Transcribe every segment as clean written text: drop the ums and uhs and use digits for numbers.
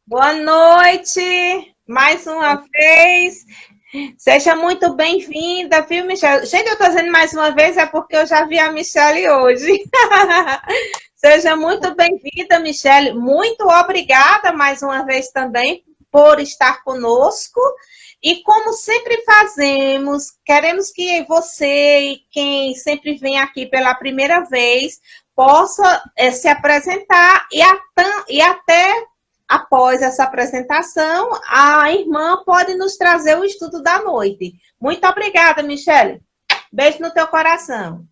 Boa noite, mais uma vez. Seja muito bem-vinda, viu, Michelle? Gente, eu estou dizendo mais uma vez, é porque eu já vi a Michelle hoje. Seja muito bem-vinda, Michelle. Muito obrigada mais uma vez também por estar conosco. E como sempre fazemos, queremos que você e quem sempre vem aqui pela primeira vez possa se apresentar e até após essa apresentação, a irmã pode nos trazer o estudo da noite. Muito obrigada, Michele. Beijo no teu coração.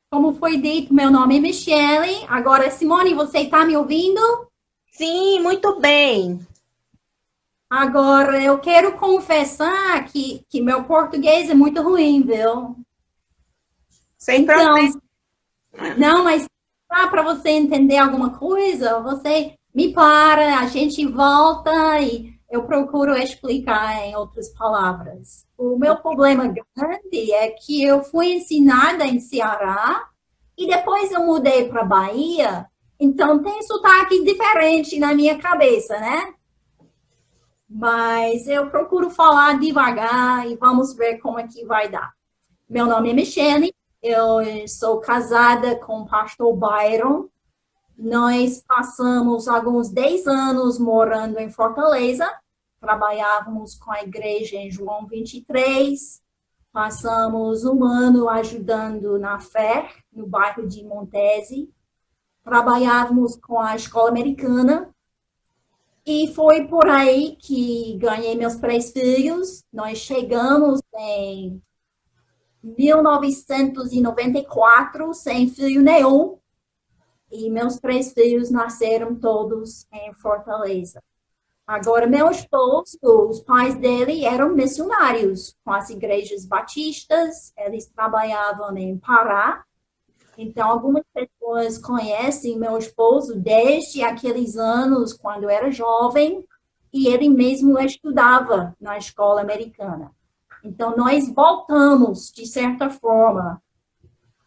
Como foi dito, meu nome é Michele. Agora, Simone, você está me ouvindo? Sim, muito bem. Agora, eu quero confessar que meu português é muito ruim, viu? Sem Então, problema. não, mas para você entender alguma coisa, você me para, a gente volta e eu procuro explicar em outras palavras. O meu problema grande é que eu fui ensinada em Ceará e depois eu mudei para Bahia, então tem sotaque diferente na minha cabeça, né? Mas eu procuro falar devagar e vamos ver como é que vai dar. Meu nome é Michele, eu sou casada com o pastor Byron. Nós passamos alguns 10 anos morando em Fortaleza, trabalhávamos com a igreja em João 23, passamos um ano ajudando na fé, no bairro de Montese, trabalhávamos com a escola americana, e foi por aí que ganhei meus 3 filhos. Nós chegamos em 1994 sem filho nenhum, e meus 3 filhos nasceram todos em Fortaleza. Agora, meu esposo, os pais dele eram missionários com as igrejas batistas, eles trabalhavam em Pará. Então, algumas pessoas conhecem meu esposo desde aqueles anos, quando era jovem, e ele mesmo estudava na escola americana. Então, nós voltamos, de certa forma,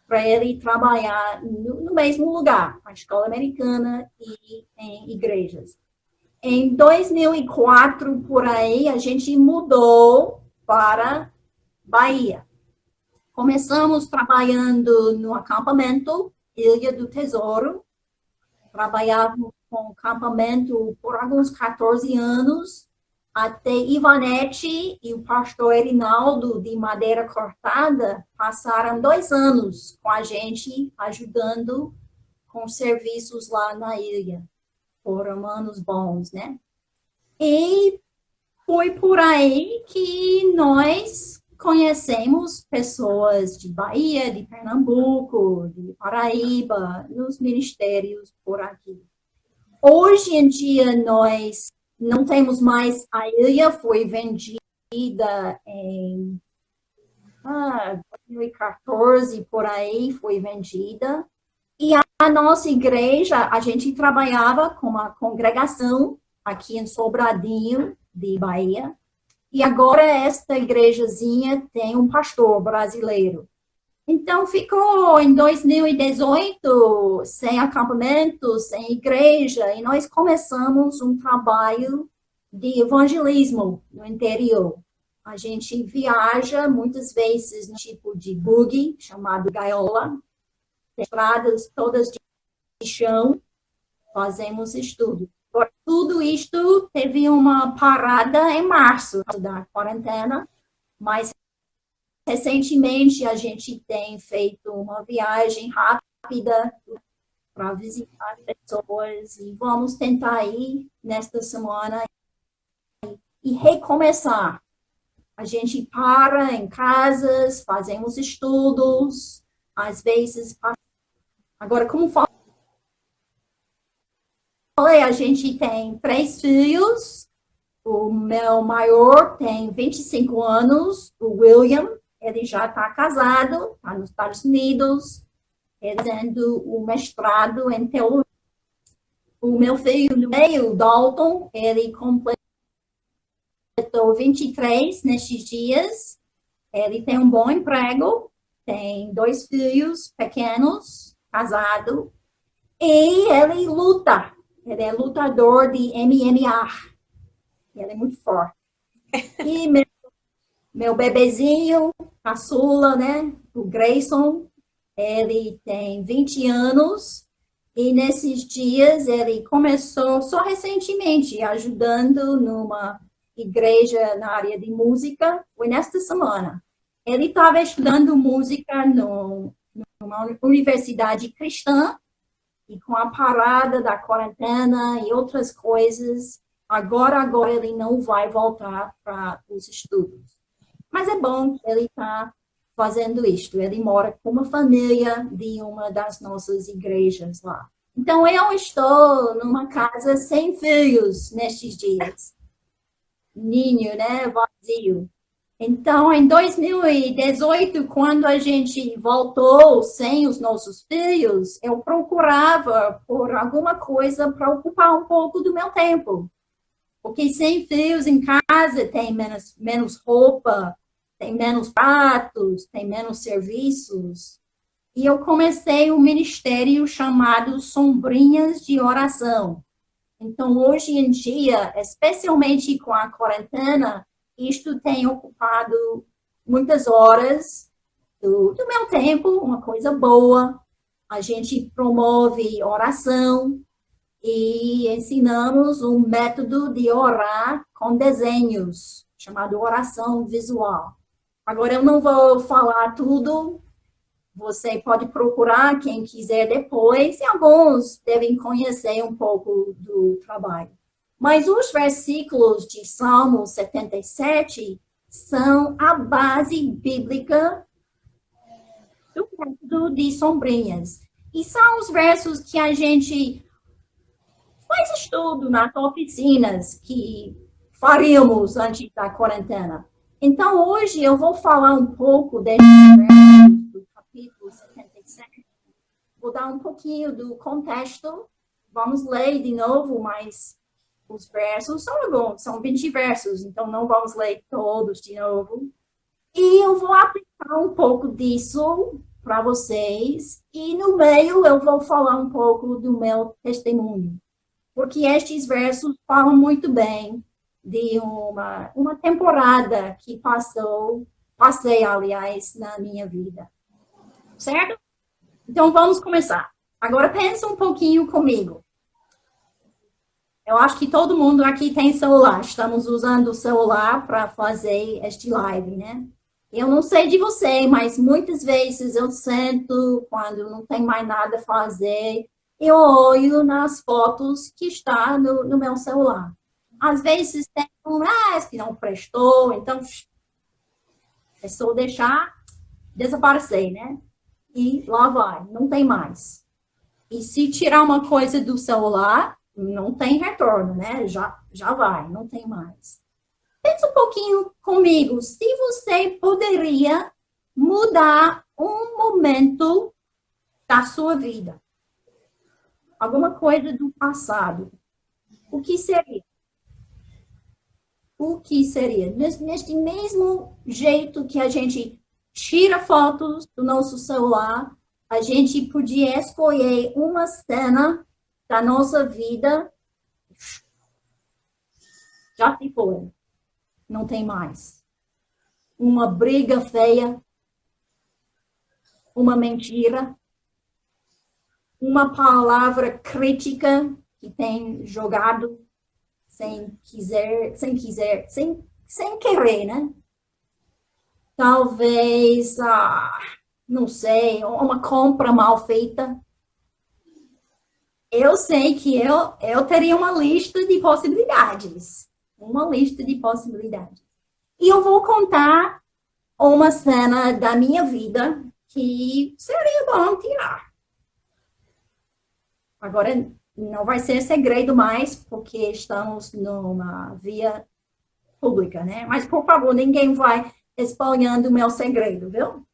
para ele trabalhar no mesmo lugar, na escola americana e em igrejas. Em 2004, por aí, a gente mudou para Bahia. Começamos trabalhando no acampamento Ilha do Tesouro. Trabalhávamos com o acampamento por alguns 14 anos, até Ivanete e o pastor Erinaldo, de Madeira Cortada, passaram 2 anos com a gente, ajudando com serviços lá na ilha. Foram anos bons, né? E foi por aí que nós conhecemos pessoas de Bahia, de Pernambuco, de Paraíba, nos ministérios por aqui. Hoje em dia, nós não temos mais a ilha, foi vendida em 2014, por aí, foi vendida. E a nossa igreja, a gente trabalhava com uma congregação aqui em Sobradinho, de Bahia, e agora esta igrejazinha tem um pastor brasileiro. Então ficou em 2018 sem acampamento, sem igreja, e nós começamos um trabalho de evangelismo no interior. A gente viaja muitas vezes no tipo de buggy, chamado gaiola, estradas todas de chão, fazemos estudo. Agora, tudo isto teve uma parada em março da quarentena, mas recentemente a gente tem feito uma viagem rápida para visitar pessoas e vamos tentar ir nesta semana e recomeçar. A gente para em casas, fazemos estudos, às vezes. Agora, como falei, a gente tem 3 filhos. O meu maior tem 25 anos, o William, ele já está casado, está nos Estados Unidos, fazendo o mestrado em teologia. O meu filho do meio, o Dalton, ele completou 23 nestes dias. Ele tem um bom emprego, tem 2 filhos pequenos, casado, e ele luta Ele é lutador de MMA. Ele é muito forte. E meu bebezinho, caçula, né? O Grayson, ele tem 20 anos. E nesses dias ele começou só recentemente ajudando numa igreja na área de música. Foi nesta semana. Ele estava estudando música numa universidade cristã e com a parada da quarentena e outras coisas, agora ele não vai voltar para os estudos. Mas é bom que ele está fazendo isto. Ele mora com uma família de uma das nossas igrejas lá. Então, eu estou numa casa sem filhos nestes dias. Ninho, né? Vazio. Então, em 2018, quando a gente voltou sem os nossos filhos, eu procurava por alguma coisa para ocupar um pouco do meu tempo. Porque sem filhos em casa tem menos roupa, tem menos pratos, tem menos serviços. E eu comecei um ministério chamado Sombrinhas de Oração. Então, hoje em dia, especialmente com a quarentena, isto tem ocupado muitas horas do meu tempo, uma coisa boa. A gente promove oração e ensinamos um método de orar com desenhos, chamado oração visual. Agora, eu não vou falar tudo, você pode procurar quem quiser depois, e alguns devem conhecer um pouco do trabalho. Mas os versículos de Salmo 77 são a base bíblica do método de sombrinhas. E são os versos que a gente faz estudo nas oficinas que faríamos antes da quarentena. Então, hoje eu vou falar um pouco desses versos do capítulo 77. Vou dar um pouquinho do contexto. Vamos ler de novo, mas os versos são alguns, são 20 versos, então não vamos ler todos de novo. E eu vou aplicar um pouco disso para vocês. E no meio eu vou falar um pouco do meu testemunho. Porque estes versos falam muito bem de uma temporada que passei, aliás, na minha vida. Certo? Então, vamos começar. Agora, pensa um pouquinho comigo. Eu acho que todo mundo aqui tem celular. Estamos usando o celular para fazer este live, né? Eu não sei de você, mas muitas vezes eu sento, quando não tem mais nada a fazer, eu olho nas fotos que está no meu celular. Às vezes tem que não prestou, então é só deixar desaparecer, né? E lá vai, não tem mais. E se tirar uma coisa do celular, não tem retorno, né? Já vai, não tem mais. Pensa um pouquinho comigo, se você poderia mudar um momento da sua vida. Alguma coisa do passado. O que seria? O que seria? Neste mesmo jeito que a gente tira fotos do nosso celular, a gente podia escolher uma cena da nossa vida. Já se foi. Não tem mais. Uma briga feia. Uma mentira. Uma palavra crítica que tem jogado sem querer, né? Talvez, não sei, uma compra mal feita. Eu sei que eu teria uma lista de possibilidades. Uma lista de possibilidades. E eu vou contar uma cena da minha vida que seria bom tirar. Agora, não vai ser segredo mais, porque estamos numa via pública, né? Mas, por favor, ninguém vai espalhando o meu segredo, viu?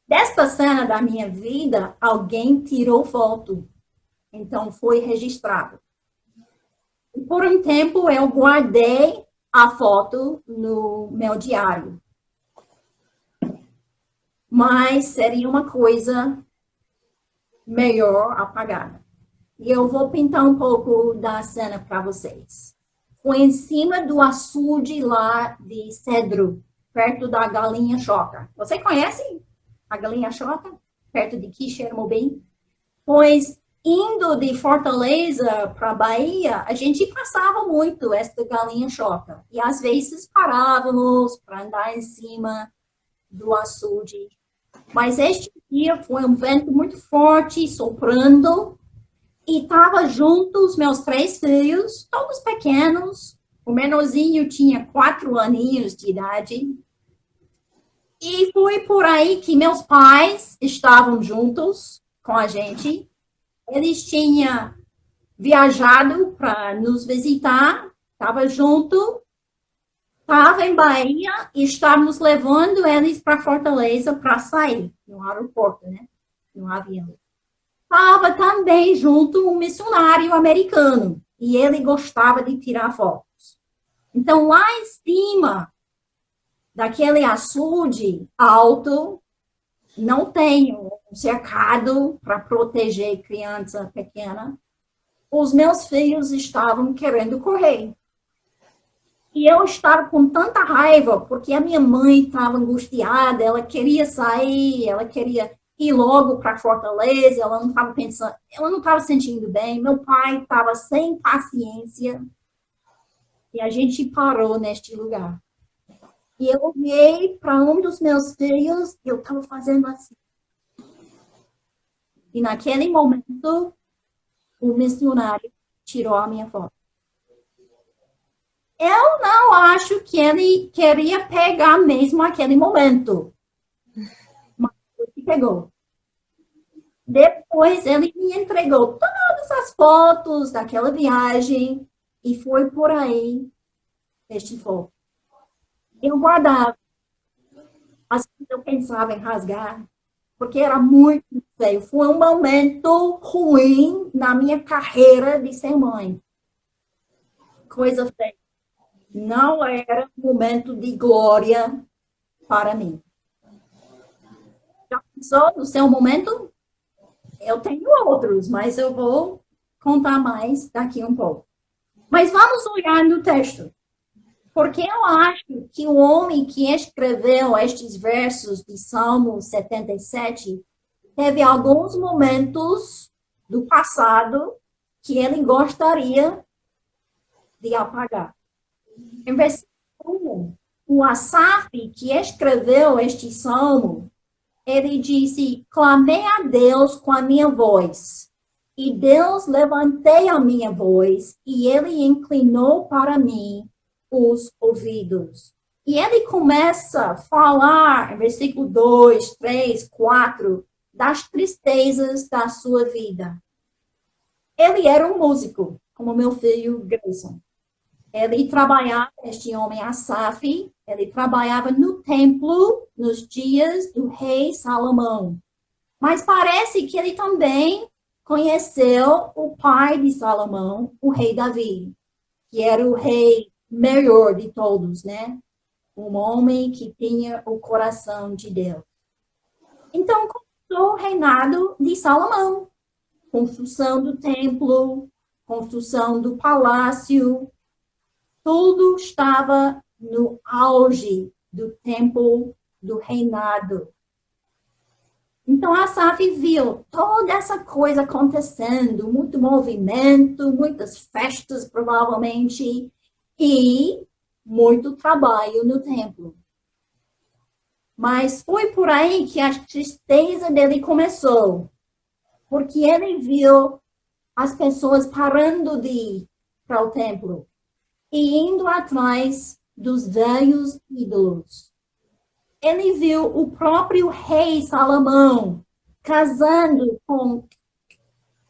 Desta cena da minha vida, alguém tirou foto. Então, foi registrado. E por um tempo, eu guardei a foto no meu diário. Mas seria uma coisa melhor apagada. E eu vou pintar um pouco da cena para vocês. Foi em cima do açude lá de Cedro, perto da Galinha Choca. Você conhece a Galinha Choca? Perto de Quixeramobim? Pois, indo de Fortaleza para Bahia, a gente passava muito esta Galinha Choca. E às vezes parávamos para andar em cima do açude. Mas este dia foi um vento muito forte, soprando, e tava junto os meus 3 filhos, todos pequenos. O menorzinho tinha 4 aninhos de idade. E foi por aí que meus pais estavam juntos com a gente. Eles tinham viajado para nos visitar, estava junto, estava em Bahia e estávamos levando eles para Fortaleza para sair no aeroporto, né? No avião. Estava também junto um missionário americano e ele gostava de tirar fotos. Então, lá em cima daquele açude alto, não tem um cercado para proteger criança pequena, os meus filhos estavam querendo correr. E eu estava com tanta raiva, porque a minha mãe estava angustiada, ela queria sair, ela queria ir logo para Fortaleza, ela não estava pensando, ela não estava sentindo bem, meu pai estava sem paciência, e a gente parou neste lugar. E eu olhei para um dos meus filhos, e eu estava fazendo assim. E naquele momento, o missionário tirou a minha foto. Eu não acho que ele queria pegar mesmo aquele momento. Mas ele pegou. Depois ele me entregou todas as fotos daquela viagem e foi por aí este foto. Eu guardava. Às vezes eu pensava em rasgar, porque era muito feio. Foi um momento ruim na minha carreira de ser mãe. Coisa feia. Não era um momento de glória para mim. Já pensou no seu momento? Eu tenho outros, mas eu vou contar mais daqui um pouco. Mas vamos olhar no texto. Porque eu acho que o homem que escreveu estes versos de Salmo 77 teve alguns momentos do passado que ele gostaria de apagar. Em versículo 1, o Asaf, que escreveu este salmo, ele disse: clamei a Deus com a minha voz, e Deus levantei a minha voz, e ele inclinou para mim os ouvidos. E ele começa a falar, em versículo 2, 3, 4, das tristezas da sua vida. Ele era um músico, como meu filho Grayson. Ele trabalhava, este homem Asaf, ele trabalhava no templo nos dias do rei Salomão. Mas parece que ele também conheceu o pai de Salomão, o rei Davi, que era o rei melhor de todos, né? Um homem que tinha o coração de Deus. Então, começou o reinado de Salomão. Construção do templo, construção do palácio, tudo estava no auge do tempo do reinado. Então, Asaf viu toda essa coisa acontecendo, muito movimento, muitas festas, provavelmente, e muito trabalho no templo. Mas foi por aí que a tristeza dele começou, porque ele viu as pessoas parando de ir para o templo e indo atrás dos velhos ídolos. Ele viu o próprio rei Salomão casando com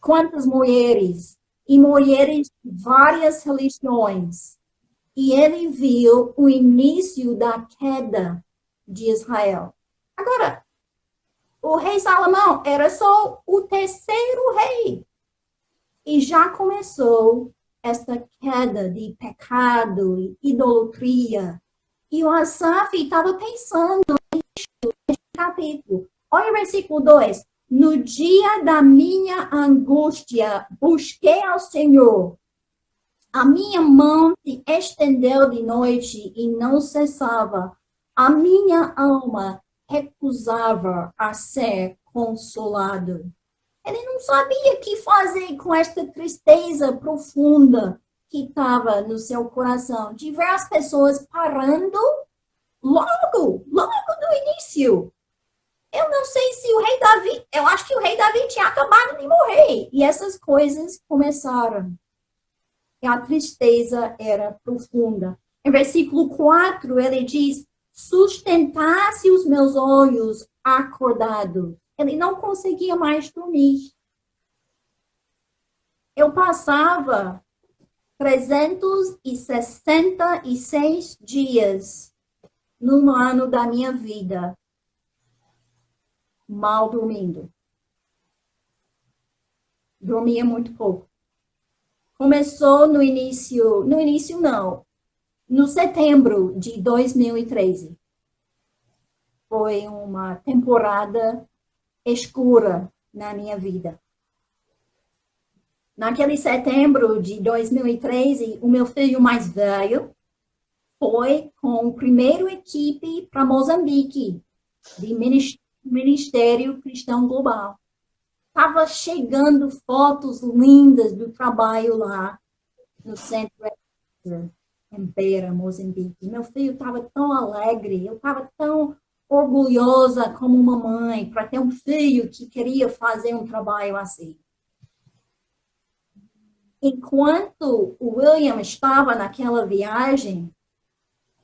quantas mulheres, e mulheres de várias religiões. E ele viu o início da queda de Israel. Agora, o rei Salomão era só o terceiro rei. E já começou esta queda de pecado e idolatria. E o Asaf estava pensando neste capítulo. Olha o versículo 2. No dia da minha angústia, busquei ao Senhor. A minha mão se estendeu de noite e não cessava. A minha alma recusava a ser consolado. Ele não sabia o que fazer com esta tristeza profunda que estava no seu coração, de ver as pessoas parando logo no início. Eu não sei se o rei Davi, eu acho que o rei Davi tinha acabado de morrer. E essas coisas começaram. E a tristeza era profunda. Em versículo 4, ele diz, sustentasse os meus olhos acordados. Ele não conseguia mais dormir. Eu passava 366 dias no ano da minha vida mal dormindo. Dormia muito pouco. Começou no setembro de 2013. Foi uma temporada escura na minha vida. Naquele setembro de 2013, o meu filho mais velho foi com a primeira equipe para Moçambique, de Ministério Cristão Global. Estava chegando fotos lindas do trabalho lá no centro em Beira, Moçambique. Meu filho estava tão alegre, eu estava tão orgulhosa como uma mãe para ter um filho que queria fazer um trabalho assim. Enquanto o William estava naquela viagem,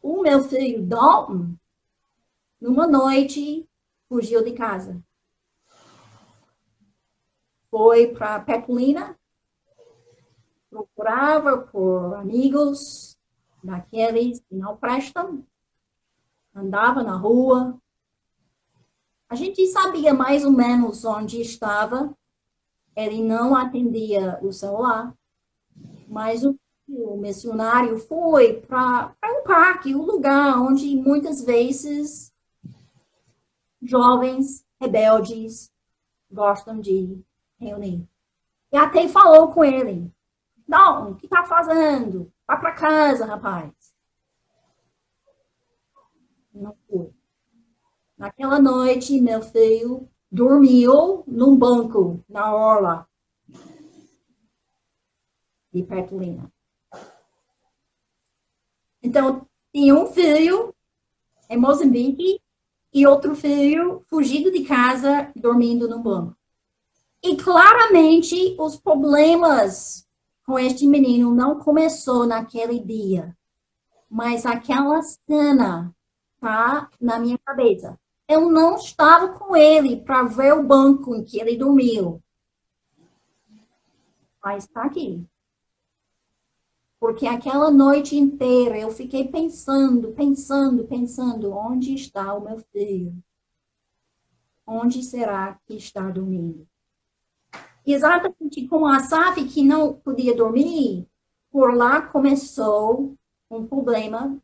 o meu filho Dalton, numa noite, fugiu de casa. Foi para Petrolina, procurava por amigos daqueles que não prestam, andava na rua. A gente sabia mais ou menos onde estava, ele não atendia o celular, mas o missionário foi para um parque, um lugar onde muitas vezes jovens rebeldes gostam de reunir. E até falou com ele. Não, o que está fazendo? Vá para casa, rapaz. Não foi. Naquela noite, meu filho dormiu num banco na orla de Petrolina. Então, tinha um filho em Moçambique e outro filho fugido de casa, dormindo num banco. E claramente os problemas com este menino não começou naquele dia, mas aquela cena tá na minha cabeça. Eu não estava com ele para ver o banco em que ele dormiu, mas está aqui. Porque aquela noite inteira eu fiquei pensando, onde está o meu filho? Onde será que está dormindo? Exatamente como a Asaf, que não podia dormir, por lá começou um problema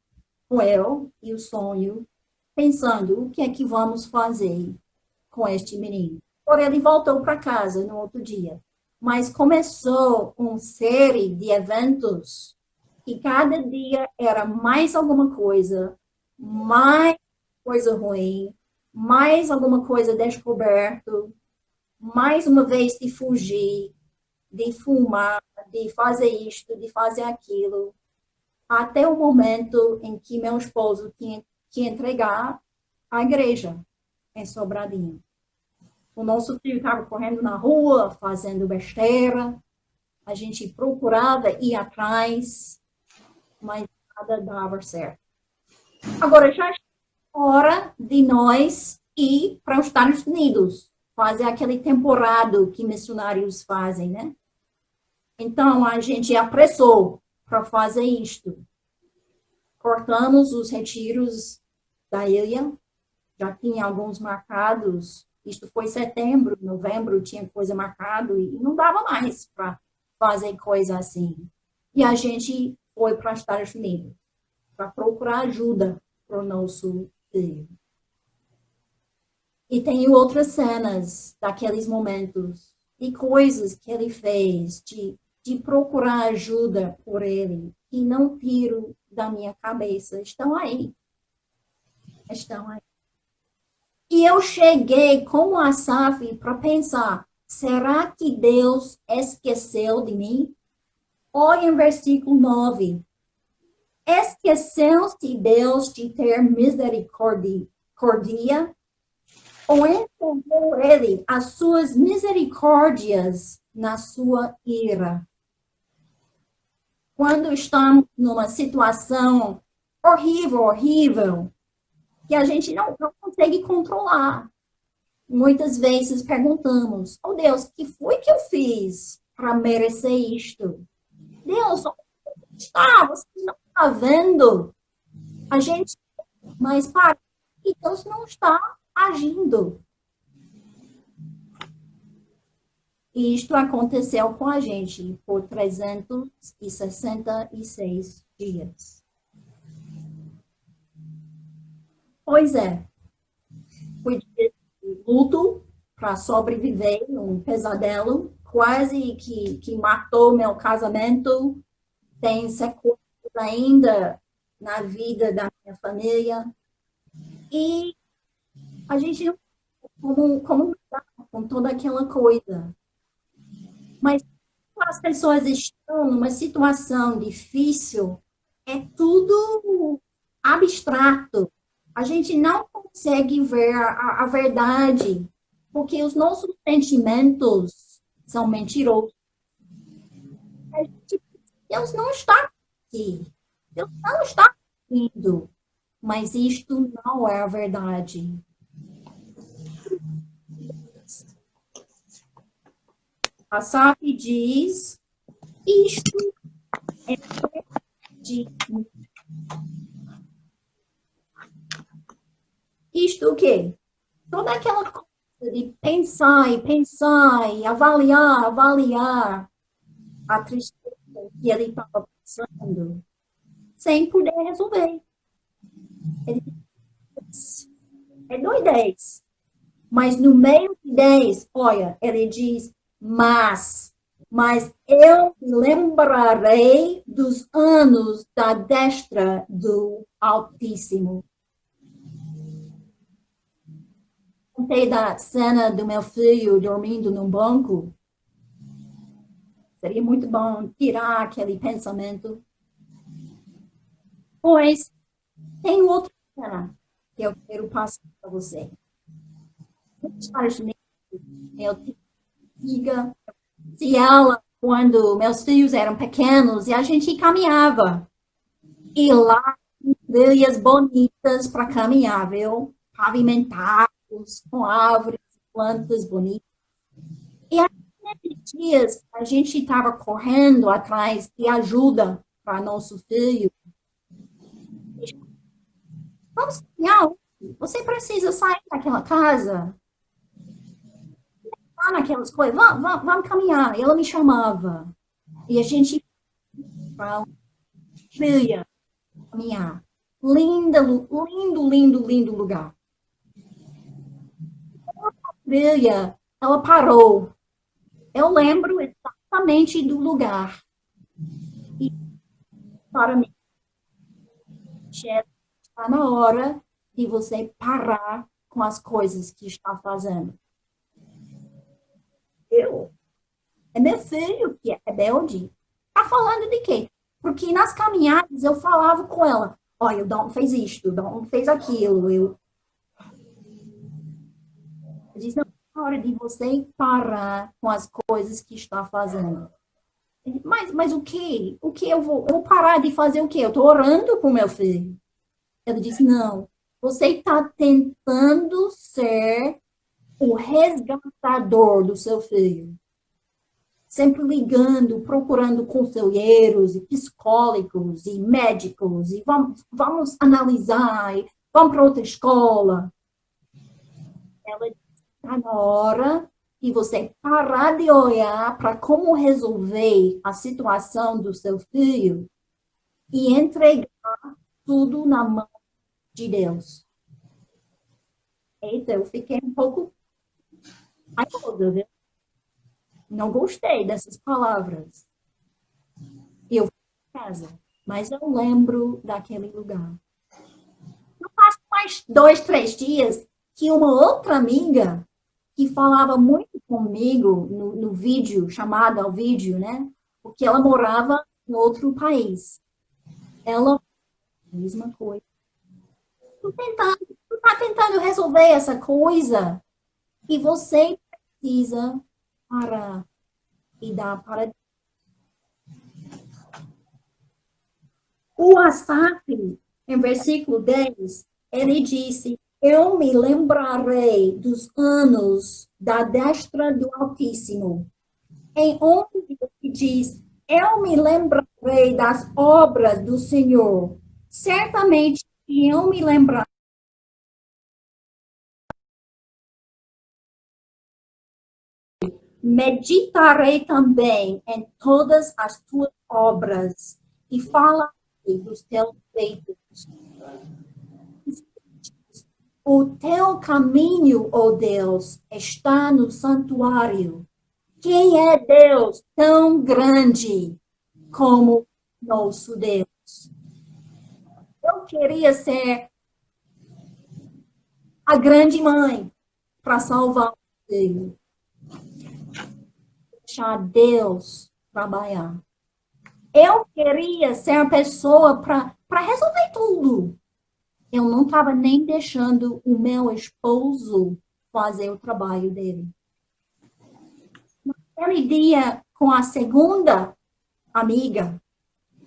com eu e o sonho, pensando o que é que vamos fazer com este menino. Porém, ele voltou para casa no outro dia. Mas começou uma série de eventos que cada dia era mais alguma coisa, mais coisa ruim, mais alguma coisa descoberto, mais uma vez de fugir, de fumar, de fazer isto, de fazer aquilo, até o momento em que meu esposo tinha que entregar a igreja em Sobradinho. O nosso filho estava correndo na rua, fazendo besteira, a gente procurava ir atrás, mas nada dava certo. Agora, já é hora de nós ir para os Estados Unidos, fazer aquele temporado que missionários fazem, né? Então, a gente apressou para fazer isto. Cortamos os retiros da ilha, já tinha alguns marcados, isto foi setembro, novembro, tinha coisa marcada e não dava mais para fazer coisa assim. E a gente foi para os Estados Unidos para procurar ajuda para o nosso filho. E tem outras cenas daqueles momentos e coisas que ele fez de procurar ajuda por ele e não tiro da minha cabeça. Estão aí. Estão aí. E eu cheguei com a Asaf para pensar, será que Deus esqueceu de mim? Olha em versículo 9. Esqueceu-se Deus de ter misericórdia ou entregou ele as suas misericórdias na sua ira? Quando estamos numa situação horrível, que a gente não consegue controlar, muitas vezes perguntamos, oh Deus, o que foi que eu fiz para merecer isto? Deus, onde está? Você não está vendo? A gente, mas para que Deus não está agindo. E isto aconteceu com a gente por 366 dias. Pois é, foi de luto para sobreviver um pesadelo, quase que matou meu casamento, tem sequelas ainda na vida da minha família. E a gente não como lidar com toda aquela coisa. Mas as pessoas estão numa situação difícil, é tudo abstrato. A gente não consegue ver a verdade, porque os nossos sentimentos são mentirosos. Deus não está aqui. Deus não está indo. Mas isto não é a verdade. A SAP diz, isto é de... Isto o quê? Toda aquela coisa de pensar e avaliar a tristeza que ele estava passando, sem poder resolver. Ele diz, é doidez. Mas no meio de 10, olha, ele diz, mas eu lembrarei dos anos da destra do Altíssimo. Contei da cena do meu filho dormindo num banco. Seria muito bom tirar aquele pensamento. Pois, tem outra cena que eu quero passar para você. Eu diga se ela, quando meus filhos eram pequenos, e a gente caminhava. E lá, trilhas bonitas para caminhar, viu? Pavimentados, com árvores, plantas bonitas. E aí, nesses dias, a gente estava correndo atrás de ajuda para nosso filho. Vamos caminhar? Você precisa sair daquela casa? Lá naquelas coisas, vamos caminhar. E ela me chamava. E a gente para trilha caminhar. Lindo lugar. A trilha, ela parou. Eu lembro exatamente do lugar. E para mim, está na hora de você parar com as coisas que está fazendo. É meu filho que é rebelde. Tá falando de quê? Porque nas caminhadas eu falava com ela, olha, o Dom fez isto, o Dom fez aquilo. Eu disse, não, é hora de você parar com as coisas que está fazendo. Mas o quê? O que eu vou parar de fazer o quê? Eu estou orando com meu filho. Ele disse, não, você está tentando ser o resgatador do seu filho. Sempre ligando, procurando conselheiros e psicólogos e médicos e vamos analisar, e vamos para outra escola. Ela disse, está na hora de você parar de olhar para como resolver a situação do seu filho e entregar tudo na mão de Deus. Eita, eu fiquei um pouco raivosa, viu? Não gostei dessas palavras. E eu fui para casa. Mas eu lembro daquele lugar. Não faz mais 2, 3 dias que uma outra amiga que falava muito comigo no vídeo, chamada ao vídeo, né? Porque ela morava em outro país. Ela, mesma coisa. Tu tá tentando resolver essa coisa e você precisa parar e dar para o Asaf, em versículo 10, ele disse: Eu me lembrarei dos anos da destra do Altíssimo. Em 11, ele diz: Eu me lembrarei das obras do Senhor. Certamente que eu me lembrarei. Meditarei também em todas as tuas obras e falarei dos teus feitos. O teu caminho, ó Deus, está no santuário. Quem é Deus tão grande como nosso Deus? Eu queria ser a grande mãe para salvar o filho. Deixar Deus trabalhar. Eu queria ser a pessoa para resolver tudo. Eu não estava nem deixando o meu esposo fazer o trabalho dele. Naquele dia, com a segunda amiga,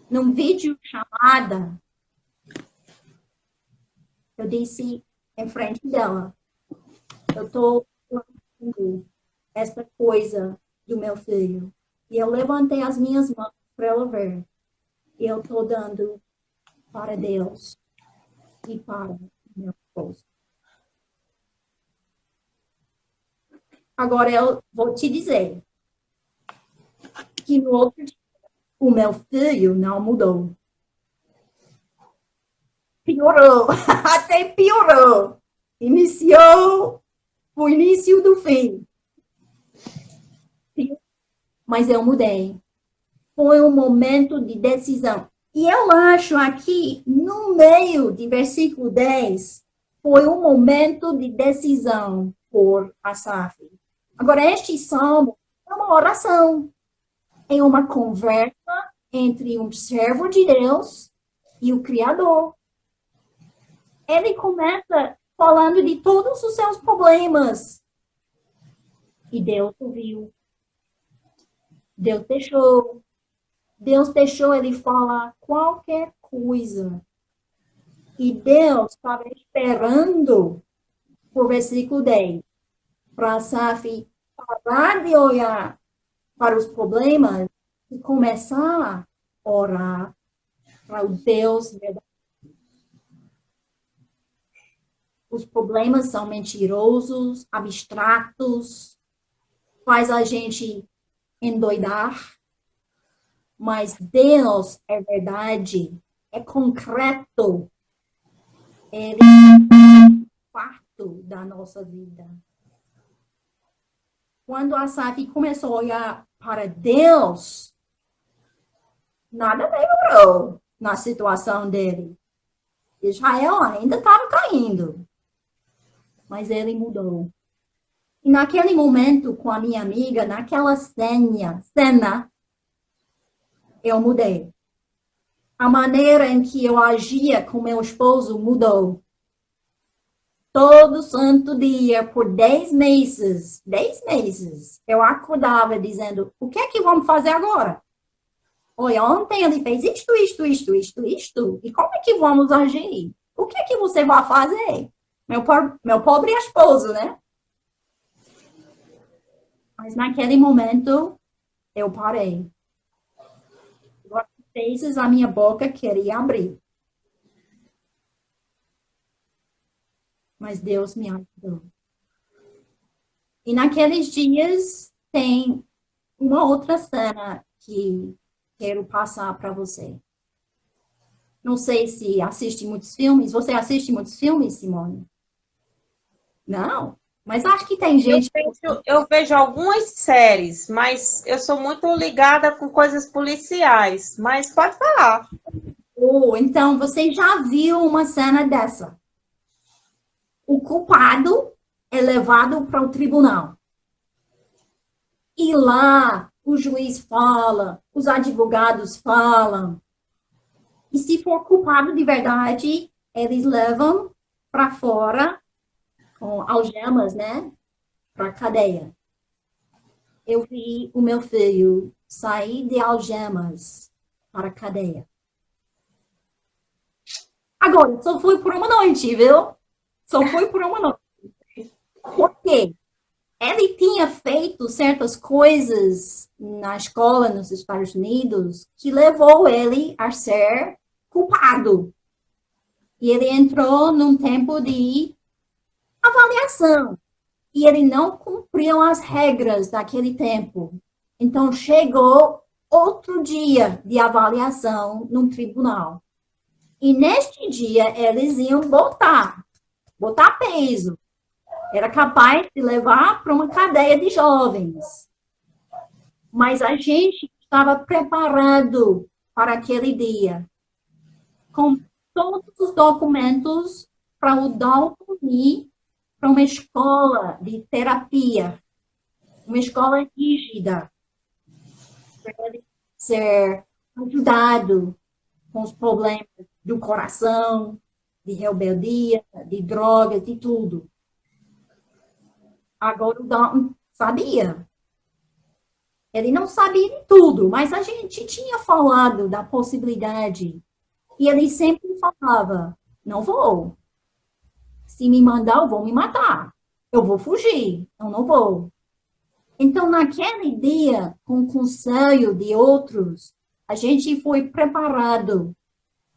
num vídeo chamada, eu disse em frente dela, eu estou fazendo essa coisa do meu filho. E eu levantei as minhas mãos para ela ver. E eu estou dando para Deus e para o meu esposo. Agora eu vou te dizer que no outro dia, o meu filho não mudou. Piorou, até piorou. Iniciou o início do fim. Mas eu mudei. Foi um momento de decisão. E eu acho aqui, no meio de versículo 10, foi um momento de decisão por Asaf. Agora, este salmo é uma oração, é uma conversa entre um servo de Deus e o Criador. Ele começa falando de todos os seus problemas. E Deus ouviu. Deus deixou ele falar qualquer coisa. E Deus estava esperando, por versículo 10, para Asaf parar de olhar para os problemas e começar a orar para o Deus verdadeiro. Os problemas são mentirosos, abstratos, faz a gente endoidar, mas Deus é verdade, é concreto, ele é parte da nossa vida. Quando Asaf começou a olhar para Deus, nada melhorou na situação dele. Israel ainda estava caindo, mas ele mudou. E naquele momento, com a minha amiga, naquela cena, eu mudei. A maneira em que eu agia com meu esposo mudou. Todo santo dia, por 10 meses, eu acordava dizendo, o que é que vamos fazer agora? Olha, ontem ele fez isto, e como é que vamos agir? O que é que você vai fazer? Meu pobre esposo, né? Mas naquele momento, eu parei. Às vezes a minha boca queria abrir. Mas Deus me ajudou. E naqueles dias tem uma outra cena que quero passar para você. Não sei se assiste muitos filmes. Você assiste muitos filmes, Simone? Não, mas acho que tem Eu gente. eu vejo algumas séries, mas eu sou muito ligada com coisas policiais. Mas pode falar. Ou então você já viu uma cena dessa? O culpado é levado para o tribunal. E lá o juiz fala, os advogados falam. E se for culpado de verdade, eles levam para fora com algemas, né? Para cadeia. Eu vi o meu filho sair de algemas para a cadeia. Agora, só foi por uma noite, viu? Só foi por uma noite. Por quê? Ele tinha feito certas coisas na escola nos Estados Unidos que levou ele a ser culpado. E ele entrou num tempo de avaliação. E ele não cumpriu as regras daquele tempo. Então, chegou outro dia de avaliação no tribunal. E neste dia, eles iam botar peso. Era capaz de levar para uma cadeia de jovens. Mas a gente estava preparado para aquele dia, com todos os documentos para o Dalton ir para uma escola de terapia, uma escola rígida, para ele ser ajudado com os problemas do coração, de rebeldia, de drogas, de tudo. Agora o Dalton sabia. Ele não sabia de tudo, mas a gente tinha falado da possibilidade. E ele sempre falava: não vou. Se me mandar, eu vou me matar. Eu vou fugir. Eu não vou. Então, naquele dia, com o conselho de outros, a gente foi preparado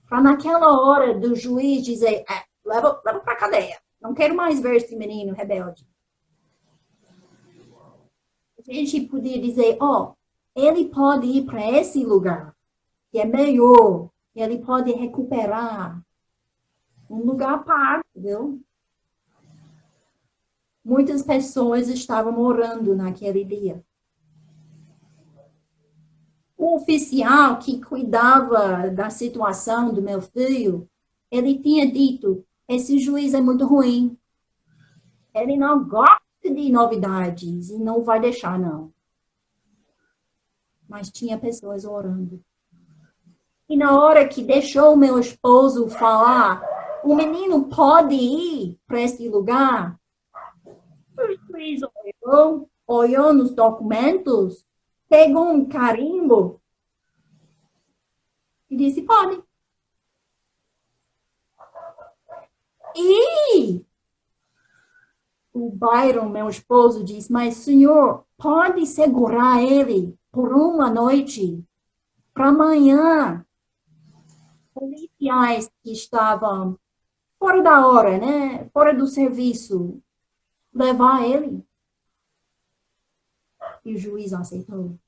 para, naquela hora, do juiz dizer: leva para a cadeia. Não quero mais ver esse menino rebelde. A gente podia dizer: ele pode ir para esse lugar, que é melhor, ele pode recuperar um lugar pago, viu? Muitas pessoas estavam morando naquele dia. O oficial que cuidava da situação do meu filho, ele tinha dito: esse juiz é muito ruim, ele não gosta de novidades e não vai deixar, não. Mas tinha pessoas orando. E na hora que deixou o meu esposo falar, o menino pode ir para esse lugar, o juiz olhou nos documentos, pegou um carimbo e disse: pode. E o Byron, meu esposo, disse: mas senhor, pode segurar ele por uma noite para amanhã. Policiais que estavam fora da hora, né? Fora do serviço, levar ele. E o juiz aceitou.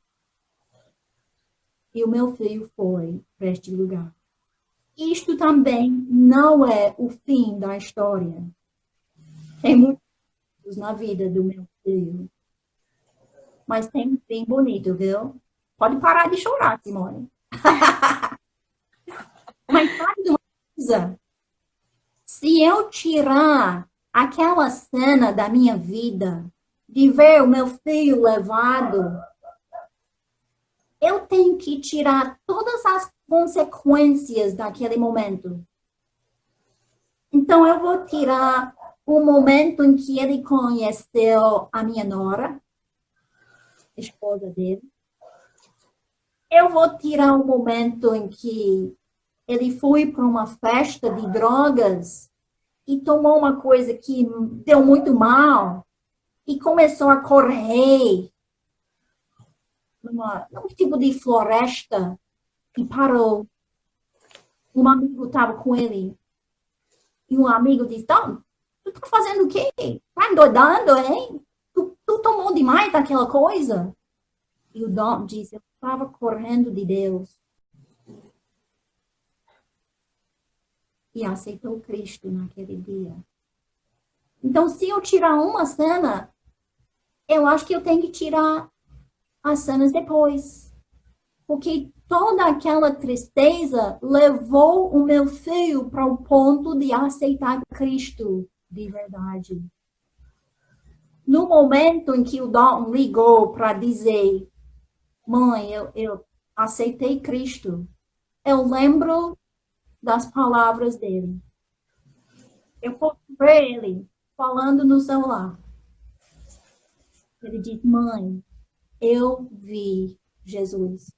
E o meu filho foi para este lugar. Isto também não é o fim da história. Tem muitos na vida do meu filho. Mas tem um fim bonito, viu? Pode parar de chorar, Simone. Mas sabe de uma coisa? Se eu tirar aquela cena da minha vida, de ver o meu filho levado, eu tenho que tirar todas as consequências daquele momento. Então, eu vou tirar o momento em que ele conheceu a minha nora, esposa dele. Eu vou tirar o momento em que ele foi para uma festa de drogas e tomou uma coisa que deu muito mal e começou a correr num tipo de floresta e parou. Um amigo estava com ele e um amigo disse: Tom, tu tá fazendo o quê? Tá endoidando, hein? Tu tomou demais daquela coisa? E o Dom disse: eu estava correndo de Deus. E aceitou Cristo naquele dia. Então, se eu tirar uma cena, eu acho que eu tenho que tirar as cenas depois. Porque toda aquela tristeza levou o meu filho para o ponto de aceitar Cristo de verdade. No momento em que o Dalton ligou para dizer, mãe, eu aceitei Cristo, eu lembro das palavras dele. Eu posso ver ele falando no celular. Ele diz, mãe, eu vi Jesus.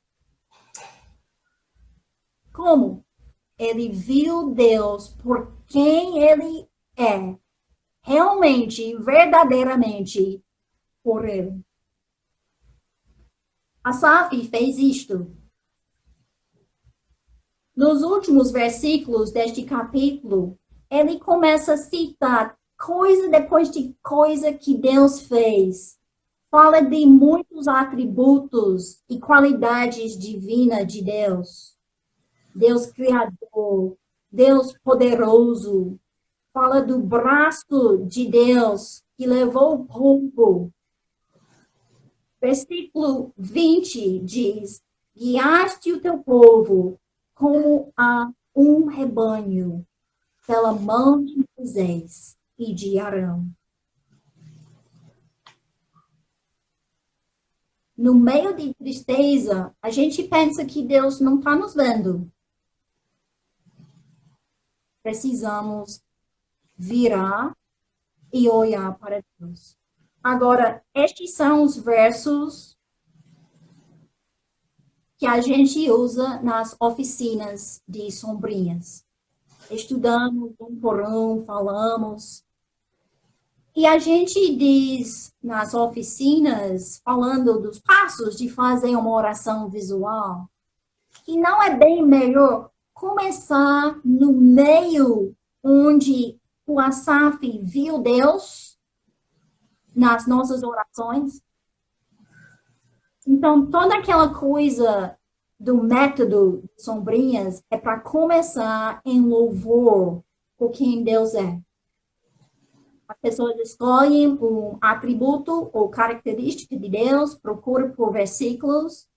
Como? Ele viu Deus por quem ele é. Realmente, verdadeiramente, por ele. Asaf fez isto. Nos últimos versículos deste capítulo, ele começa a citar coisa depois de coisa que Deus fez. Fala de muitos atributos e qualidades divinas de Deus. Deus criador, Deus poderoso. Fala do braço de Deus que levou o povo. Versículo 20 diz: guiaste o teu povo como a um rebanho pela mão de Moisés e de Arão. No meio de tristeza, a gente pensa que Deus não está nos vendo. Precisamos virar e olhar para Deus. Agora, estes são os versos que a gente usa nas oficinas de sombrinhas. Estudamos um por um, falamos. E a gente diz nas oficinas, falando dos passos de fazer uma oração visual, que não é bem melhor começar no meio onde o Asaf viu Deus nas nossas orações. Então, toda aquela coisa do método de sombrinhas é para começar em louvor por quem Deus é. As pessoas escolhem um atributo ou característica de Deus, procura por versículos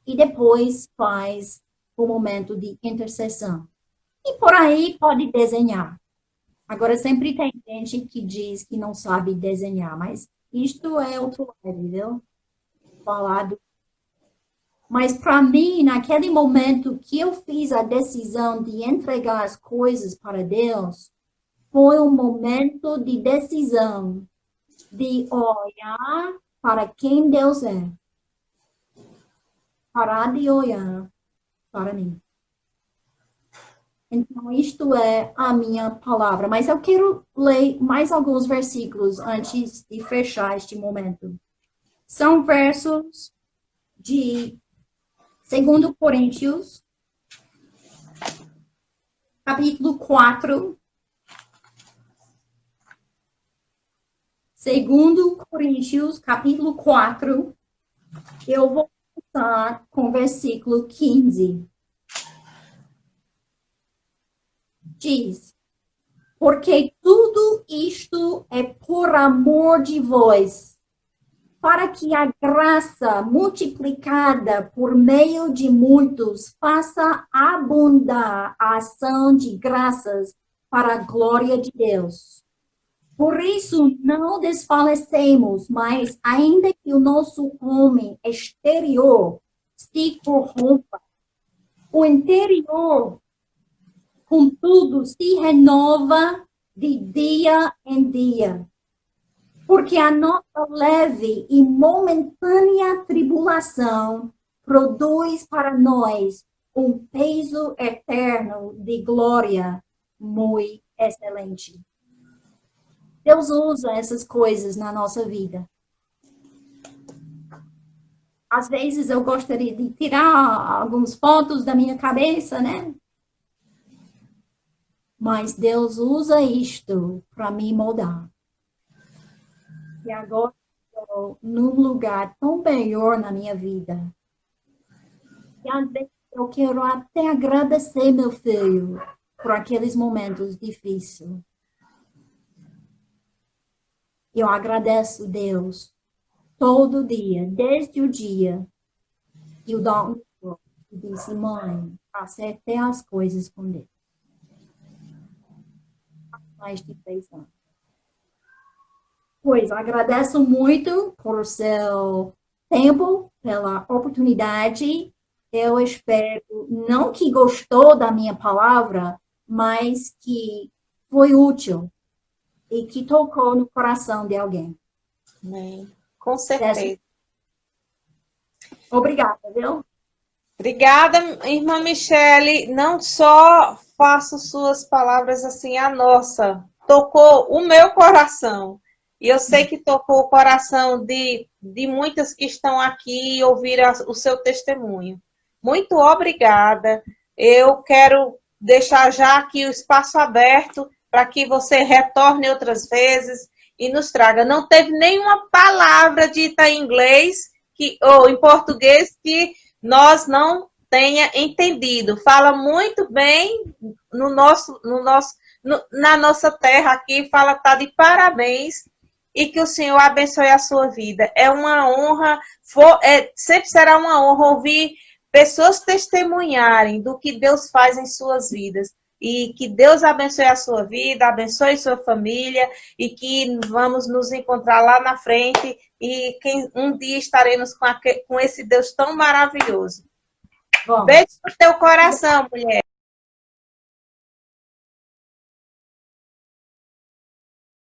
e depois faz o momento de intercessão. E por aí pode desenhar. Agora, sempre tem gente que diz que não sabe desenhar, mas isto é outro lado, viu? Falado. Mas para mim, naquele momento que eu fiz a decisão de entregar as coisas para Deus, foi um momento de decisão, de olhar para quem Deus é. Parar de olhar para mim. Então, isto é a minha palavra. Mas eu quero ler mais alguns versículos antes de fechar este momento. São versos de 2 Coríntios, capítulo 4. 2 Coríntios, capítulo 4. Eu vou começar com o versículo 15. Diz: porque tudo isto é por amor de vós, para que a graça multiplicada por meio de muitos faça abundar a ação de graças para a glória de Deus. Por isso, não desfalecemos, mas ainda que o nosso homem exterior se corrompa, o interior, contudo, se renova de dia em dia. Porque a nossa leve e momentânea tribulação produz para nós um peso eterno de glória muito excelente. Deus usa essas coisas na nossa vida. Às vezes eu gostaria de tirar algumas fotos da minha cabeça, né? Mas Deus usa isto para me moldar. E agora estou num lugar tão melhor na minha vida. E às vezes eu quero até agradecer meu filho por aqueles momentos difíceis. Eu agradeço a Deus todo dia, desde o dia que o Dalton disse, mãe, acertei as coisas com Deus. Mais de 3 anos. Pois, agradeço muito por seu tempo, pela oportunidade. Eu espero, não que gostou da minha palavra, mas que foi útil e que tocou no coração de alguém. Amém. Com certeza. Obrigada, viu? Obrigada, irmã Michele. Não só faço suas palavras assim, a nossa. Tocou o meu coração. E eu sei que tocou o coração de muitas que estão aqui e ouviram o seu testemunho. Muito obrigada. Eu quero deixar já aqui o espaço aberto para que você retorne outras vezes e nos traga. Não teve nenhuma palavra dita em inglês ou em português que nós não tenha entendido. Fala muito bem na nossa terra aqui, fala, tá de parabéns e que o Senhor abençoe a sua vida. É uma honra, sempre será uma honra ouvir pessoas testemunharem do que Deus faz em suas vidas. E que Deus abençoe a sua vida, abençoe sua família e que vamos nos encontrar lá na frente e um dia estaremos com esse Deus tão maravilhoso. Bom, beijo no teu coração, mulher.